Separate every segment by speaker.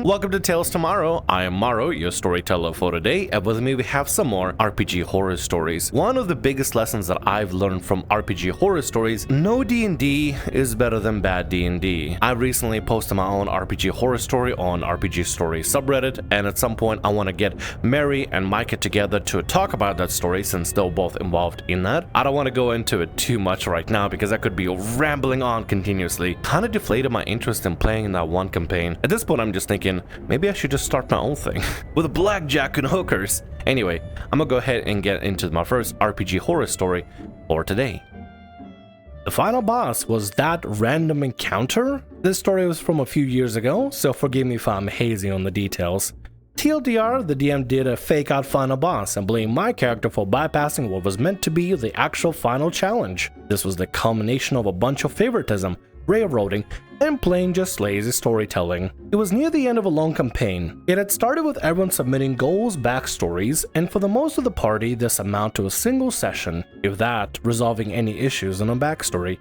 Speaker 1: Welcome to Tales Tomorrow. I am Morrow, your storyteller for today, and with me we have some more RPG horror stories. One of the biggest lessons that I've learned from RPG horror stories: no D&D is better than bad D&D. I recently posted my own RPG horror story on RPG Stories subreddit, and at some point I want to get Mary and Micah together to talk about that story since they're both involved in that. I don't want to go into it too much right now because I could be rambling on continuously. Kind of deflated my interest in playing in that one campaign. At this point I'm just thinking, maybe I should just start my own thing with blackjack and hookers. Anyway, I'm gonna go ahead and get into my first RPG horror story for today. The final boss was that random encounter. This story was from a few years ago, so forgive me if I'm hazy on the details. TLDR, the DM did a fake out final boss and blamed my character for bypassing what was meant to be the actual final challenge. This was the culmination of a bunch of favoritism, railroading, and plain just lazy storytelling. It was near the end of a long campaign. It had started with everyone submitting goals, backstories, and for the most of the party this amounted to a single session, if that, resolving any issues in a backstory.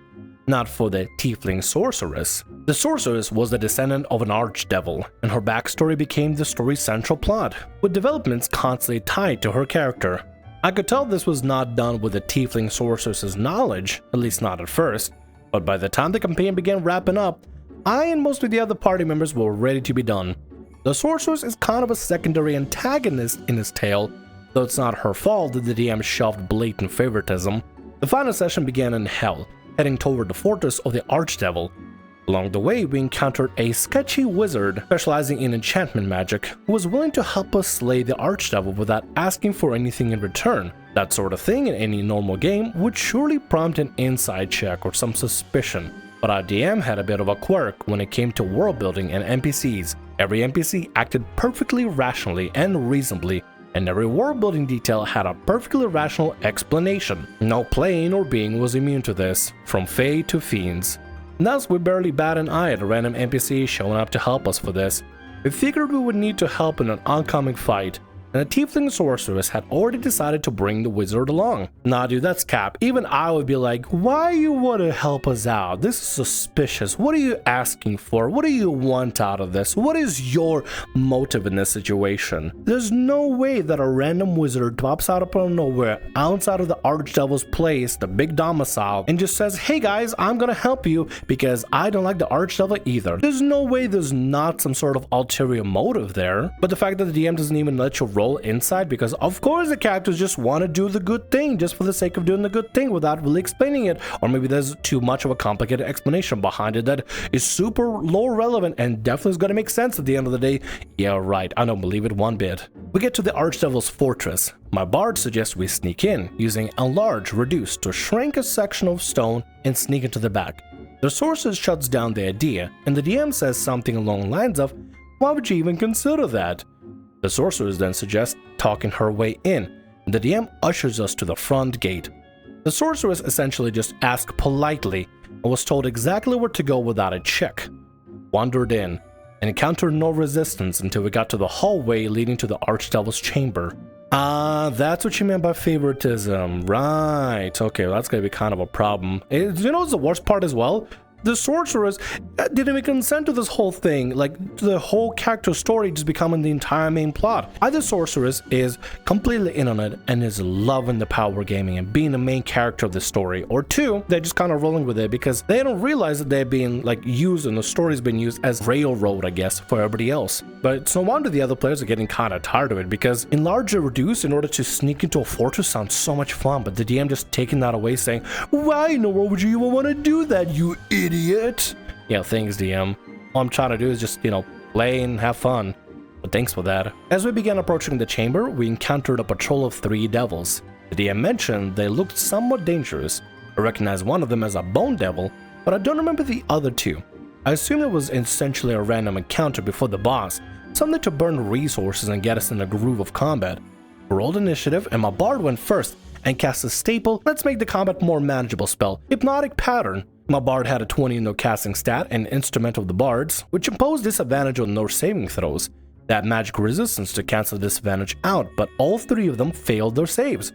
Speaker 1: Not for the tiefling sorceress. The sorceress was the descendant of an archdevil, and her backstory became the story's central plot, with developments constantly tied to her character. I could tell this was not done with the tiefling sorceress's knowledge, at least not at first, but by the time the campaign began wrapping up, I and most of the other party members were ready to be done. The sorceress is kind of a secondary antagonist in this tale, though it's not her fault that the DM shoved blatant favoritism. The final session began in hell, heading toward the fortress of the archdevil. Along the way, we encountered a sketchy wizard specializing in enchantment magic who was willing to help us slay the archdevil without asking for anything in return. That sort of thing in any normal game would surely prompt an insight check or some suspicion, but our DM had a bit of a quirk when it came to world building and NPCs. Every NPC acted perfectly rationally and reasonably, and every world building detail had a perfectly rational explanation. No plane or being was immune to this, from fae to fiends. Thus, we barely bat an eye at a random NPC showing up to help us for this. We figured we would need to help in an oncoming fight, and the tiefling sorceress had already decided to bring the wizard along. Nah dude, that's cap. Even I would be like, why you want to help us out? This is suspicious. What are you asking for? What do you want out of this? What is your motive in this situation? There's no way that a random wizard pops out of nowhere outside of the archdevil's place, the big domicile, and just says, hey guys, I'm gonna help you because I don't like the archdevil either. There's no way there's not some sort of ulterior motive there. But the fact that the DM doesn't even let you roll inside, because of course the characters just want to do the good thing just for the sake of doing the good thing without really explaining it, or maybe there's too much of a complicated explanation behind it that is super low relevant and definitely is going to make sense at the end of the day. Yeah, right, I don't believe it one bit. We get to the archdevil's fortress. My bard suggests we sneak in using enlarge, reduce to shrink a section of stone and sneak into the back. The sorceress shuts down the idea, and the DM says something along the lines of, why would you even consider that? The sorceress then suggests talking her way in, and the DM ushers us to the front gate. The sorceress essentially just asked politely and was told exactly where to go without a check. Wandered in and encountered no resistance until we got to the hallway leading to the archdevil's chamber. Ah, that's what you meant by favoritism. Right, okay, well, that's gonna be kind of a problem. You know what's the worst part as well? The sorceress didn't even consent to this whole thing, like the whole character story just becoming the entire main plot. Either sorceress is completely in on it and is loving the power gaming and being the main character of the story, or two, they're just kind of rolling with it because they don't realize that they're being like used and the story's been used as railroad, I guess, for everybody else. But it's no wonder the other players are getting kind of tired of it, because enlarge or reduce in order to sneak into a fortress sounds so much fun, but the DM just taking that away saying, why in the world would you even want to do that, you idiot? Yeah, thanks DM. All I'm trying to do is just, play and have fun. But thanks for that. As we began approaching the chamber, we encountered a patrol of 3 devils. The DM mentioned they looked somewhat dangerous. I recognized one of them as a bone devil, but I don't remember the other 2. I assumed it was essentially a random encounter before the boss, something to burn resources and get us in the groove of combat. We rolled initiative and my bard went first and cast a staple, let's make the combat more manageable spell, Hypnotic Pattern. My bard had a 20 in their casting stat and instrument of the bards, which imposed disadvantage on their saving throws. That magic resistance to cancel disadvantage out, but all 3 of them failed their saves.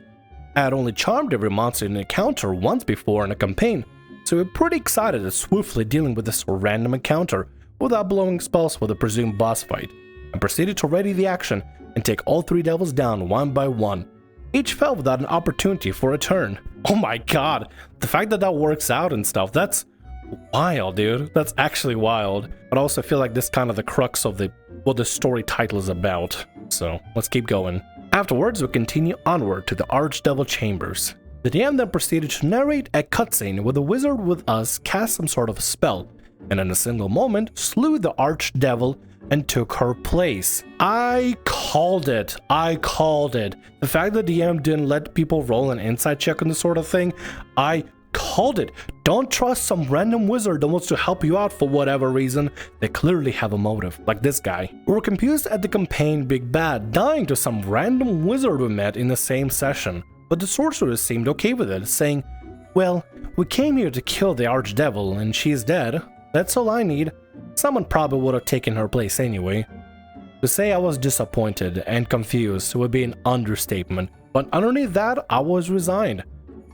Speaker 1: I had only charmed every monster in an encounter once before in a campaign, so we're pretty excited at swiftly dealing with this random encounter without blowing spells for the presumed boss fight, and proceeded to ready the action and take all 3 devils down one by one. Each fell without an opportunity for a turn. Oh my god, the fact that that works out and stuff, that's wild, dude. That's actually wild. But I also feel like this is kind of the crux of what the story title is about. So let's keep going. Afterwards, we continue onward to the Archdevil Chambers. The DM then proceeded to narrate a cutscene where the wizard with us cast some sort of spell, and in a single moment slew the Archdevil and took her place. I called it. The fact that DM didn't let people roll an insight check on this sort of thing, I called it. Don't trust some random wizard that wants to help you out for whatever reason. They clearly have a motive, like this guy. We were confused at the campaign Big Bad dying to some random wizard we met in the same session, but the sorceress seemed okay with it, saying, "Well, we came here to kill the Archdevil and she's dead. That's all I need. Someone probably would have taken her place anyway." To say I was disappointed and confused would be an understatement, but underneath that, I was resigned.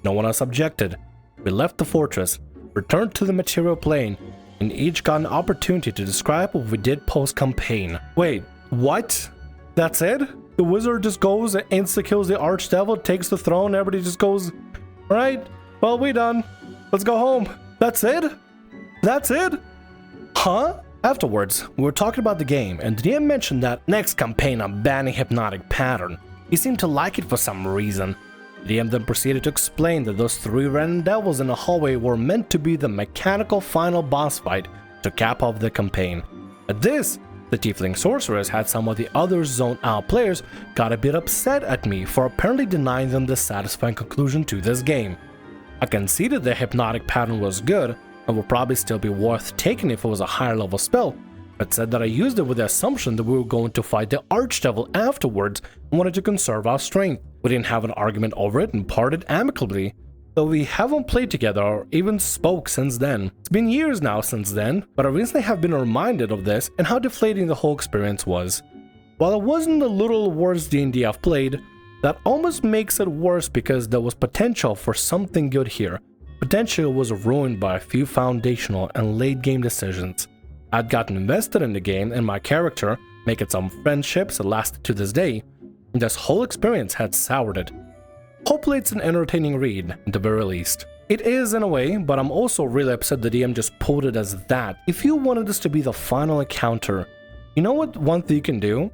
Speaker 1: No one else objected. We left the fortress, returned to the material plane, and each got an opportunity to describe what we did post-campaign. Wait, what? That's it? The wizard just goes and insta-kills the Archdevil, takes the throne, everybody just goes, "Alright, well, we done. Let's go home." That's it? That's it? Huh? Afterwards, we were talking about the game, and the DM mentioned that next campaign I'm banning Hypnotic Pattern. He seemed to like it for some reason. The DM then proceeded to explain that those 3 random devils in the hallway were meant to be the mechanical final boss fight to cap off the campaign. At this, the Tiefling Sorceress had some of the other zoned out players got a bit upset at me for apparently denying them the satisfying conclusion to this game. I conceded the Hypnotic Pattern was good and would probably still be worth taking if it was a higher level spell, but said that I used it with the assumption that we were going to fight the Archdevil afterwards and wanted to conserve our strength. We didn't have an argument over it and parted amicably, though we haven't played together or even spoke since then. It's been years now since then, but I recently have been reminded of this and how deflating the whole experience was. While it wasn't the little worst D&D I've played, that almost makes it worse because there was potential for something good here. Potential was ruined by a few foundational and late game decisions. I'd gotten invested in the game and my character, making some friendships that lasted to this day, and this whole experience had soured it. Hopefully it's an entertaining read, at the very least. It is in a way, but I'm also really upset the DM just pulled it as that. If you wanted this to be the final encounter, you know what one thing you can do?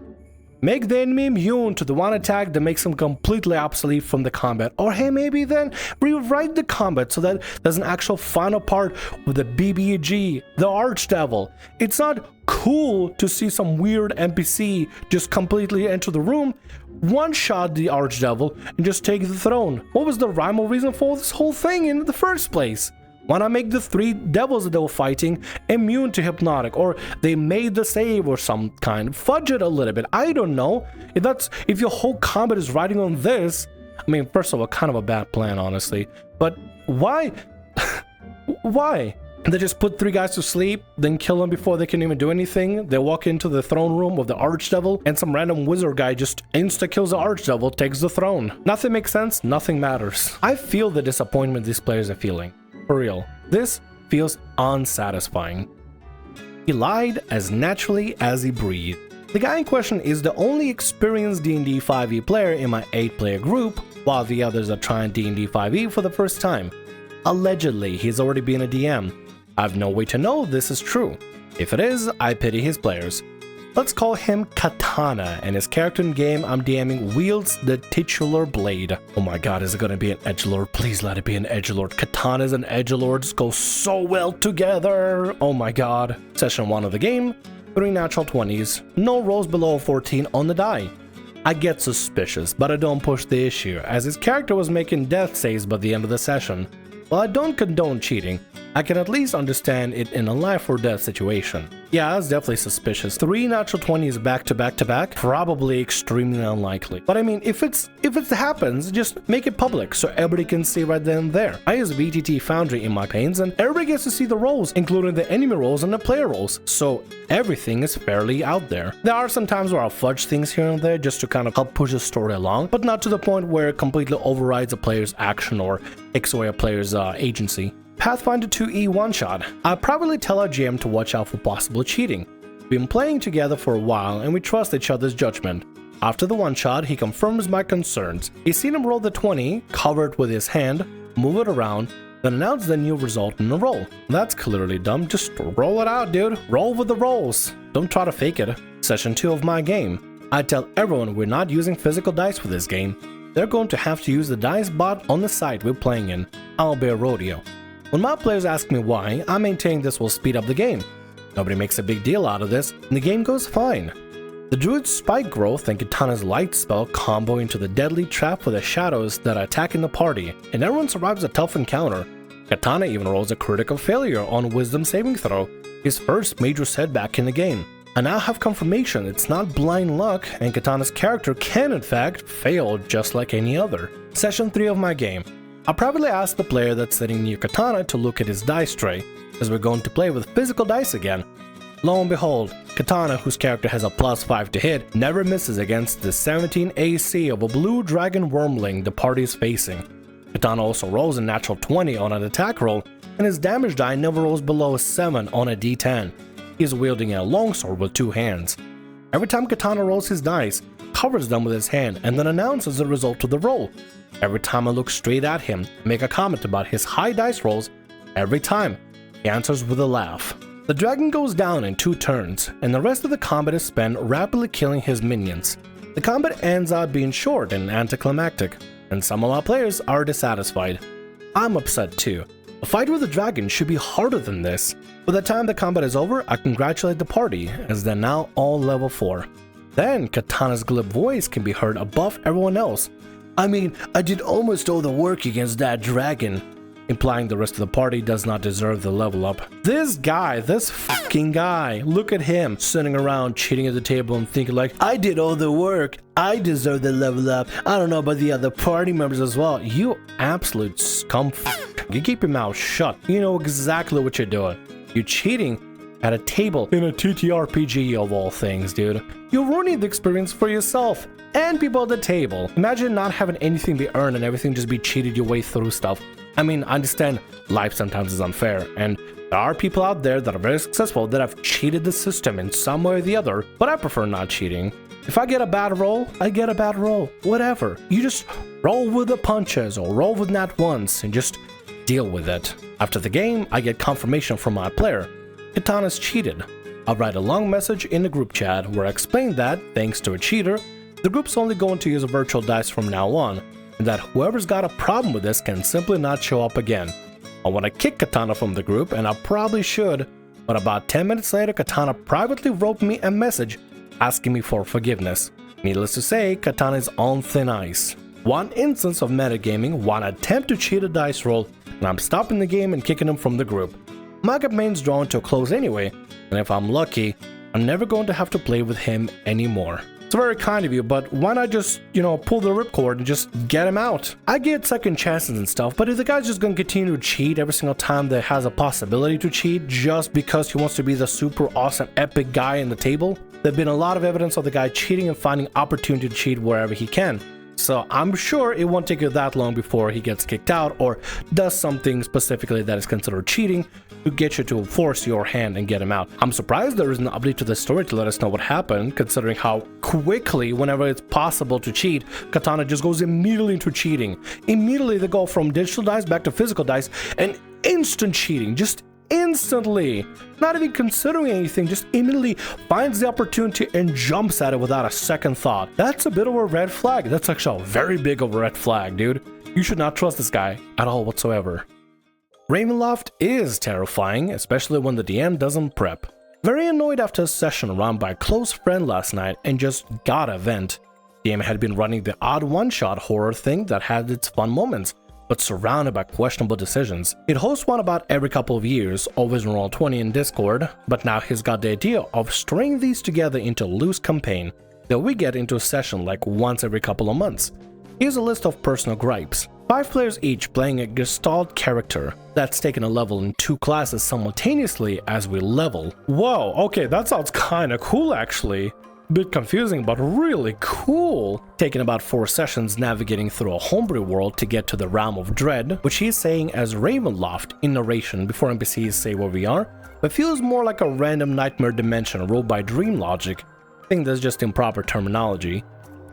Speaker 1: Make the enemy immune to the one attack that makes them completely obsolete from the combat. Or hey, maybe then rewrite the combat so that there's an actual final part with the BBG, the Archdevil. It's not cool to see some weird NPC just completely enter the room, one-shot the Archdevil, and just take the throne. What was the rhyme or reason for this whole thing in the first place? Why not make the 3 devils that they were fighting immune to Hypnotic, or they made the save or some kind? Fudge it a little bit. I don't know. If your whole combat is riding on this, I mean, first of all, kind of a bad plan, honestly. But why? Why? They just put 3 guys to sleep, then kill them before they can even do anything. They walk into the throne room of the Archdevil, and some random wizard guy just insta-kills the Archdevil, takes the throne. Nothing makes sense, nothing matters. I feel the disappointment these players are feeling. For real, this feels unsatisfying. He lied as naturally as he breathed. The guy in question is the only experienced D&D 5e player in my 8-player group, while the others are trying D&D 5e for the first time. Allegedly, he's already been a DM. I have no way to know this is true. If it is, I pity his players. Let's call him Katana, and his character in game I'm DMing wields the titular blade. Oh my god, is it gonna be an edgelord? Please let it be an edgelord. Katanas and edgelords go so well together. Oh my god. Session 1 of the game, 3 natural 20s, no rolls below 14 on the die. I get suspicious, but I don't push the issue, as his character was making death saves by the end of the session. While I don't condone cheating, I can at least understand it in a life or death situation. Yeah, that's definitely suspicious. 3 natural 20s back to back to back, probably extremely unlikely. But I mean, if it happens, just make it public so everybody can see right then and there. I use VTT Foundry in my campaigns, and everybody gets to see the roles, including the enemy roles and the player roles, so everything is fairly out there. There are some times where I'll fudge things here and there just to kind of help push the story along, but not to the point where it completely overrides a player's action or takes away a player's agency.
Speaker 2: Pathfinder 2E one-shot. I'll probably tell our GM to watch out for possible cheating. We've been playing together for a while and we trust each other's judgment. After the one-shot, he confirms my concerns. He's seen him roll the 20, cover it with his hand, move it around, then announce the new result in the roll. That's clearly dumb. Just roll it out, dude. Roll with the rolls. Don't try to fake it. Session 2 of my game. I tell everyone we're not using physical dice for this game. They're going to have to use the dice bot on the site we're playing in. I'll be a rodeo. When my players ask me why, I maintain this will speed up the game. Nobody makes a big deal out of this, and the game goes fine. The Druid's Spike Growth and Katana's Light spell combo into the deadly trap for the shadows that are attacking the party, and everyone survives a tough encounter. Katana even rolls a critical failure on Wisdom saving throw, his first major setback in the game. I now have confirmation it's not blind luck, and Katana's character can in fact fail just like any other. Session 3 of my game. I'll probably ask the player that's sitting near Katana to look at his dice tray, as we're going to play with physical dice again. Lo and behold, Katana, whose character has a +5 to hit, never misses against the 17 AC of a blue dragon wormling the party is facing. Katana also rolls a natural 20 on an attack roll, and his damage die never rolls below a 7 on a d10. He is wielding a longsword with 2 hands. Every time Katana rolls his dice, covers them with his hand, and then announces the result of the roll. Every time I look straight at him, make a comment about his high dice rolls, every time, he answers with a laugh. The dragon goes down in 2 turns, and the rest of the combat is spent rapidly killing his minions. The combat ends up being short and anticlimactic, and some of our players are dissatisfied. I'm upset too. A fight with a dragon should be harder than this. By the time the combat is over, I congratulate the party, as they're now all level 4. Then Katana's glib voice can be heard above everyone else. I mean, I did almost all the work against that dragon, implying the rest of the party does not deserve the level up. This fucking guy, look at him sitting around cheating at the table and thinking like, I did all the work, I deserve the level up, I don't know about the other party members as well. You absolute scumfuck. You keep your mouth shut, you know exactly what you're doing. You're cheating at a table in a TTRPG of all things, dude. You're ruining the experience for yourself and people at the table. Imagine not having anything be earned and everything just be cheated your way through stuff. I mean, I understand life sometimes is unfair, and there are people out there that are very successful that have cheated the system in some way or the other, but I prefer not cheating. If I get a bad roll, I get a bad roll. Whatever. You just roll with the punches or roll with nat ones and just deal with it. After the game, I get confirmation from my player. Katana's cheated. I'll write a long message in the group chat where I explain that, thanks to a cheater, the group's only going to use virtual dice from now on, and that whoever's got a problem with this can simply not show up again. I want to kick Katana from the group, and I probably should, but about 10 minutes later, Katana privately wrote me a message asking me for forgiveness. Needless to say, Katana is on thin ice. One instance of metagaming, one attempt to cheat a dice roll, and I'm stopping the game and kicking him from the group. My campaign's drawn to a close anyway, and if I'm lucky, I'm never going to have to play with him anymore. It's very kind of you, but why not just, pull the ripcord and just get him out? I get second chances and stuff, but if the guy's just gonna continue to cheat every single time that has a possibility to cheat just because he wants to be the super awesome epic guy in the table, there's been a lot of evidence of the guy cheating and finding opportunity to cheat wherever he can. So I'm sure it won't take you that long before he gets kicked out or does something specifically that is considered cheating to get you to force your hand and get him out. I'm surprised there is an update to the story to let us know what happened, considering how quickly, whenever it's possible to cheat, Katana just goes immediately into cheating. Immediately they go from digital dice back to physical dice and instant cheating, just instantly, not even considering anything, just immediately finds the opportunity and jumps at it without a second thought. That's a bit of a red flag. That's actually a very big of a red flag, dude. You should not trust this guy at all whatsoever. Ravenloft is terrifying, especially when the DM doesn't prep. Very annoyed after a session run by a close friend last night and just got a vent. DM had been running the odd one-shot horror thing that had its fun moments, but surrounded by questionable decisions. It hosts one about every couple of years, always in Roll20 in Discord, but now he's got the idea of stringing these together into a loose campaign that we get into a session like once every couple of months. Here's a list of personal gripes. 5 players each playing a Gestalt character that's taken a level in 2 classes simultaneously as we level. Whoa, okay, that sounds kinda cool actually. Bit confusing, but really cool. Taking about 4 sessions navigating through a homebrew world to get to the realm of dread, which he's saying as Ravenloft in narration before NPCs say where we are, but feels more like a random nightmare dimension ruled by dream logic. I think that's just improper terminology.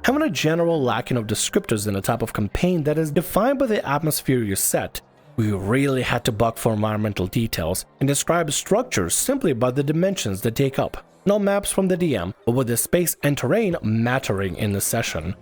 Speaker 2: Having a general lacking of descriptors in a type of campaign that is defined by the atmosphere you set, we really had to buck for environmental details and describe structures simply by the dimensions they take up. No maps from the DM, but with the space and terrain mattering in the session.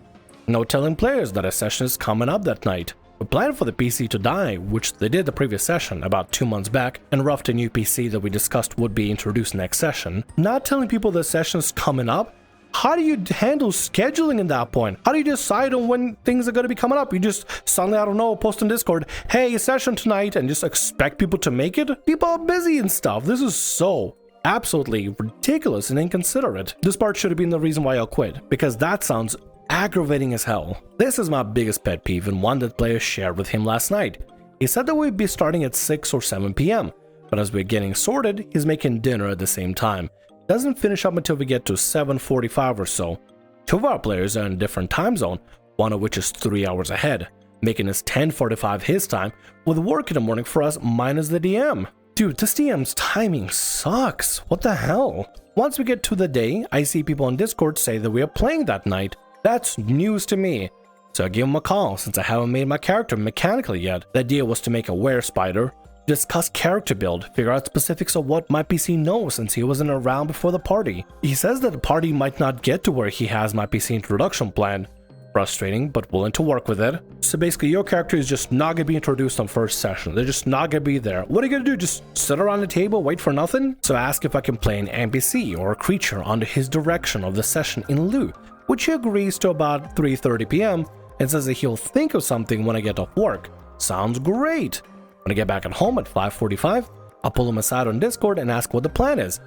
Speaker 2: No telling players that a session is coming up that night. We planned for the PC to die, which they did the previous session about 2 months back, and roughed a new PC that we discussed would be introduced next session. Not telling people the session's coming up. How do you handle scheduling in that point? How do you decide on when things are going to be coming up? You just suddenly, I don't know, post on Discord, hey, session tonight, and just expect people to make it? People are busy and stuff. This is so absolutely ridiculous and inconsiderate. This part should have been the reason why I'll quit, because that sounds aggravating as hell. This is my biggest pet peeve and one that players shared with him last night. He said that we'd be starting at 6 or 7 p.m, but as we're getting sorted, he's making dinner at the same time. Doesn't finish up until we get to 7:45 or so. 2 of our players are in a different time zone, one of which is 3 hours ahead, making us 10:45 his time, with work in the morning for us minus the DM. Dude, this DM's timing sucks. What the hell? Once we get to the day, I see people on Discord say that we are playing that night. That's news to me. So I give him a call since I haven't made my character mechanically yet. The idea was to make a were-spider, discuss character build, figure out specifics of what my PC knows since he wasn't around before the party. He says that the party might not get to where he has my PC introduction planned. Frustrating, but willing to work with it. So basically your character is just not gonna be introduced on first session. They're just not gonna be there. What are you gonna do? Just sit around the table, wait for nothing? So I ask if I can play an NPC or a creature under his direction of the session in lieu, which he agrees to about 3:30 p.m. and says that he'll think of something when I get off work. Sounds great. When I get back at home at 5:45, I'll pull him aside on Discord and ask what the plan is.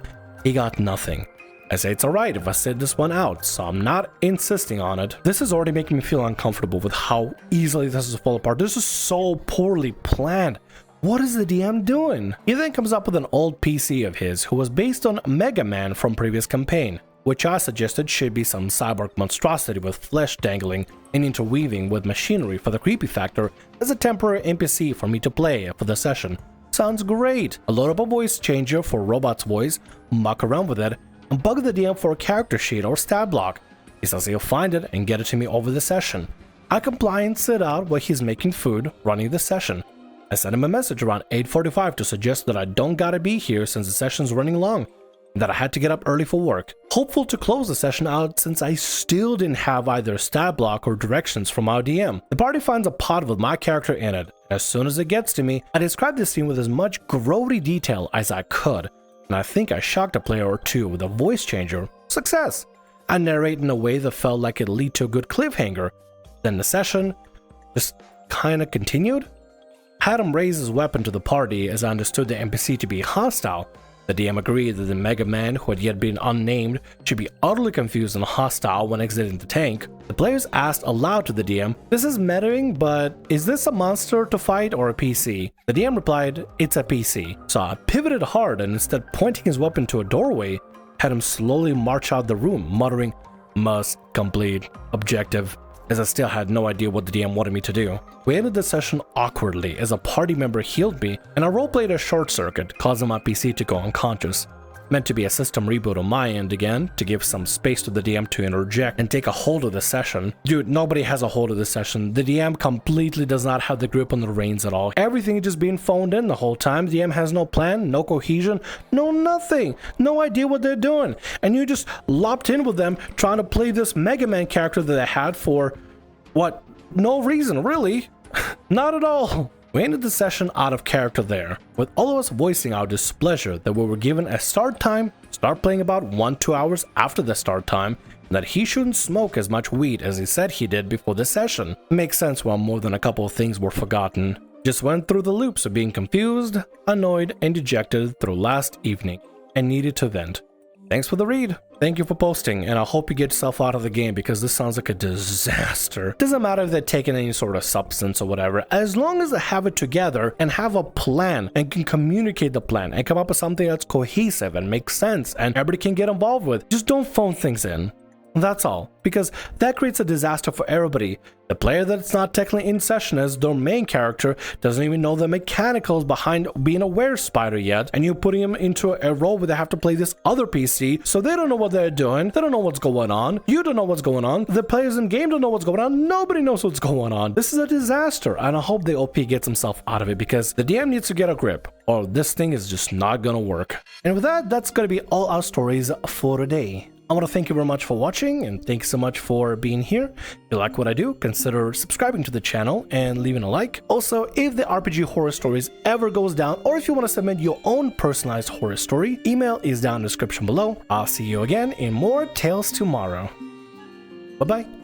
Speaker 2: He got nothing. I say it's alright if I sit this one out, so I'm not insisting on it. This is already making me feel uncomfortable with how easily this is fall apart. This is so poorly planned. What is the DM doing? He then comes up with an old PC of his who was based on Mega Man from previous campaign, which I suggested should be some cyborg monstrosity with flesh dangling and interweaving with machinery for the creepy factor as a temporary NPC for me to play for the session. Sounds great. I load up a voice changer for Robot's voice, muck around with it, and bug the DM for a character sheet or stat block. He says he'll find it and get it to me over the session. I comply and sit out while he's making food, running the session. I sent him a message around 8:45 to suggest that I don't gotta be here since the session's running long, that I had to get up early for work, hopeful to close the session out since I still didn't have either stat block or directions from our DM. The party finds a pod with my character in it. As soon as it gets to me, I describe the scene with as much grody detail as I could, and I think I shocked a player or two with a voice changer. Success! I narrate in a way that felt like it'd lead to a good cliffhanger. Then the session just kinda continued. Had him raise his weapon to the party as I understood the NPC to be hostile. The DM agreed that the Mega Man, who had yet been unnamed, should be utterly confused and hostile when exiting the tank. The players asked aloud to the DM, "This is metaing, but is this a monster to fight or a PC?" The DM replied, "It's a PC." So I pivoted hard and instead pointing his weapon to a doorway, had him slowly march out the room, muttering, "Must complete objective," as I still had no idea what the DM wanted me to do. We ended the session awkwardly as a party member healed me, and I roleplayed a short circuit, causing my PC to go unconscious. Meant to be a system reboot on my end again, to give some space to the DM to interject and take a hold of the session. Dude, nobody has a hold of the session. The DM completely does not have the grip on the reins at all. Everything is just being phoned in the whole time. The DM has no plan, no cohesion, no nothing. No idea what they're doing. And you just lopped in with them trying to play this Mega Man character that they had for, what, no reason, really. Not at all. We ended the session out of character there, with all of us voicing our displeasure that we were given a start time, start playing about 1-2 hours after the start time, and that he shouldn't smoke as much weed as he said he did before the session. Makes sense while more than a couple of things were forgotten. Just went through the loops of being confused, annoyed, and dejected through last evening, and needed to vent. Thanks for the read. Thank you for posting, and I hope you get yourself out of the game because this sounds like a disaster. Doesn't matter if they're taking any sort of substance or whatever, as long as they have it together and have a plan and can communicate the plan and come up with something that's cohesive and makes sense and everybody can get involved with. Just don't phone things in. That's all, because that creates a disaster for everybody. The player that's not technically in session as their main character doesn't even know the mechanicals behind being a were-spider yet, and you're putting them into a role where they have to play this other PC, so they don't know what they're doing, they don't know what's going on, you don't know what's going on, the players in game don't know what's going on, nobody knows what's going on. This is a disaster, and I hope the OP gets himself out of it, because the DM needs to get a grip, or this thing is just not gonna work. And with that, that's gonna be all our stories for today. I want to thank you very much for watching, and thanks so much for being here. If you like what I do, consider subscribing to the channel and leaving a like. Also, if the RPG Horror Stories ever goes down, or if you want to submit your own personalized horror story, email is down in the description below. I'll see you again in more Tales Tomorrow. Bye-bye.